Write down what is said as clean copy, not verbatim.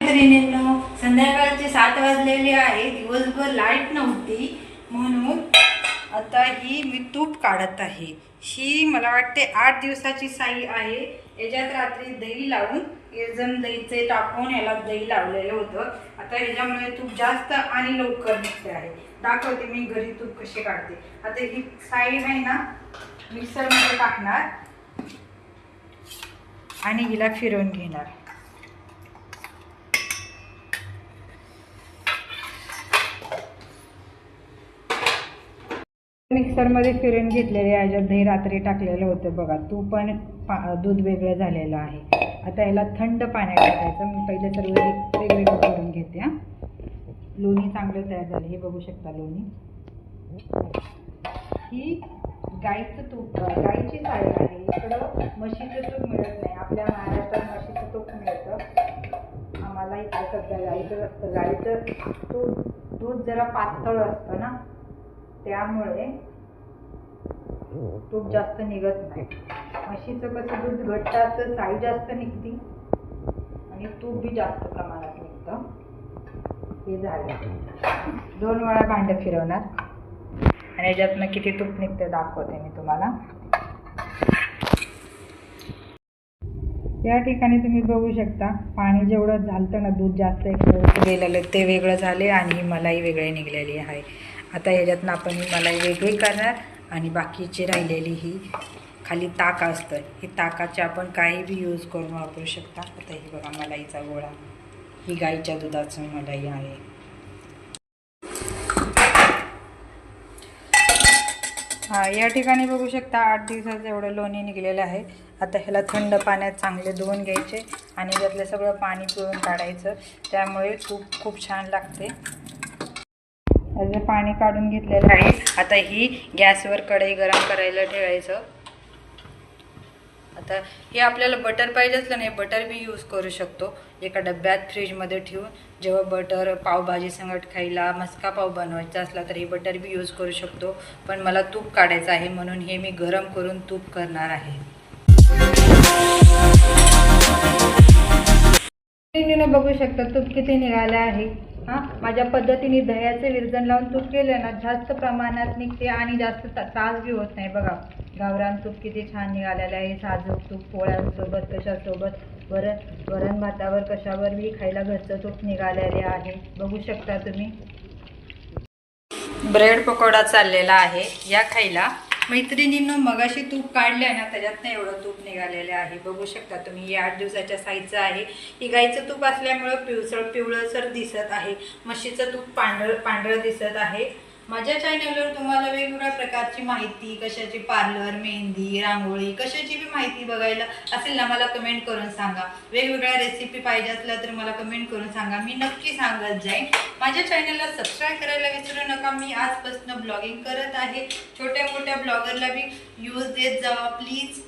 मैत्रिणींनो, संध्याकाळचे 7 वाजलेले आहे. दिवसभर लाईट नव्हती म्हणून आता ही मी तूप काढत आहे. ही मला वाटते 8 दिवसाची साई आहे. याच्यात रात्री दही लावून एजम दहीचे टाकून याला दही लावलेलं होतं. आता ह्याच्यामुळे तूप जास्त आणि लवकर निघते आहे. दाखवते मी घरी तूप कसे काढते. आता ही साई आहे ना, मिक्सरमध्ये टाकणार आणि हिला फिरवून घेणार. मिक्सरमध्ये फिरून घेतलेले याच्यात दही रात्री टाकलेलं होतं बघा. तूप पण दूध वेगळं झालेलं आहे. आता याला थंड पाण्यात टाकायचं. मी पहिले सर्व वेगवेगळं करून घेते. लोणी चांगलं तयार झालं, हे बघू शकता. लोणी ही गाईचं तूप, गाईची साई आहे. इकडं म्हशीचं तूप मिळत नाही. आपल्या महाराष्ट्रात म्हशीचं तूप मिळतं. आम्हाला इकडं सध्या गाईचं असतं. गाईचं दूध जरा पातळ असतं ना, त्यामुळे तूप जास्त निघत नाही. म्हशीचं कसं दूध घट्ट असतं, साई जास्त निघते आणि तूप बी जास्त प्रमाणात निघतं. हे झालं. 2 वेळा भांडं फिरवणार आणि याच्यातनं किती तूप निघते दाखवते मी तुम्हाला. या ठिकाणी तुम्ही बघू शकता, पाणी जेवढं झालं ना, दूध जास्त गेलेलं ते वेगळं झाले आणि मलाई वेगळी निघलेली आहे. आता ह्याच्यातनं आपण ही मलाई वेगळी करणार आणि बाकीची राहिलेली ही खाली ताक असतं. ही ताकाचे आपण काही बी यूज करून वापरू शकता. आता ही बघा मलाईचा गोळा, ही गाईच्या दुधाचं मलाई आहे. या ठिकाणी बघू शकता 8 दिवसाचं एवढं लोणी निघलेलं आहे. आता ह्याला थंड पाण्यात चांगले धुवून घ्यायचे आणि त्यातलं सगळं पाणी पिळून काढायचं. त्यामुळे तूप खूप छान लागते. त्याचं पाणी काढून घेतलेलं आहे. आता ही गॅसवर कढई गरम करायला ठेवायचं. आता हे आपल्याला बटर पाहिजे असलं नाही, बटर बी यूज करू शकतो. एका डब्यात फ्रीजमध्ये ठेवून जेव्हा बटर पावभाजी संगट खायला, मस्का पाव बनवायचा असला तर हे बटर बी यूज करू शकतो. पण मला तूप काढायचं आहे म्हणून हे मी गरम करून तूप करणार आहे. बघू शकता तूप किती निघालं आहे. माझ्या पद्धतीने दह्याचे विरजण लावून तूप केलं ना, जास्त प्रमाणात निघते आणि जास्त त्रास बी होत नाही. बघा गावरान तूप किती छान निघालेलं आहे. साजूक तूप पोळ्यांसोबत, कशासोबत, वरण भातावर, कशावर बी खायला घरचं तूप निघालेले आहे. बघू शकता तुम्ही. ब्रेड पकोडा चाललेला आहे या खायला. मैत्रिणींनो, मगाशी तूप काढलं ना, त्याच्यातनं एवढं तूप निघालेलं आहे. बघू शकता तुम्ही. हे 8 दिवसाच्या साईजचं आहे. ही गाईचं तूप असल्यामुळं पिवळसर दिसत आहे. म्हशीचं तूप पांढरं दिसत आहे. माझ्या चॅनलवर तुम्हाला वेगवेगळ्या प्रकारची माहिती, कशाची पार्लर, मेहंदी, रांगोळी, कशाची बी माहिती बघायला असेल ना, मला कमेंट करून सांगा. वेगवेगळ्या रेसिपी पाहिजे असल्या तर मला कमेंट करून सांगा, मी नक्की सांगत जाईन. माझ्या चॅनलला सबस्क्राईब करायला विसरू नका. मी आजपासून ब्लॉगिंग करत आहे. छोट्या मोठ्या ब्लॉगरला बी यूज देत जावा प्लीज.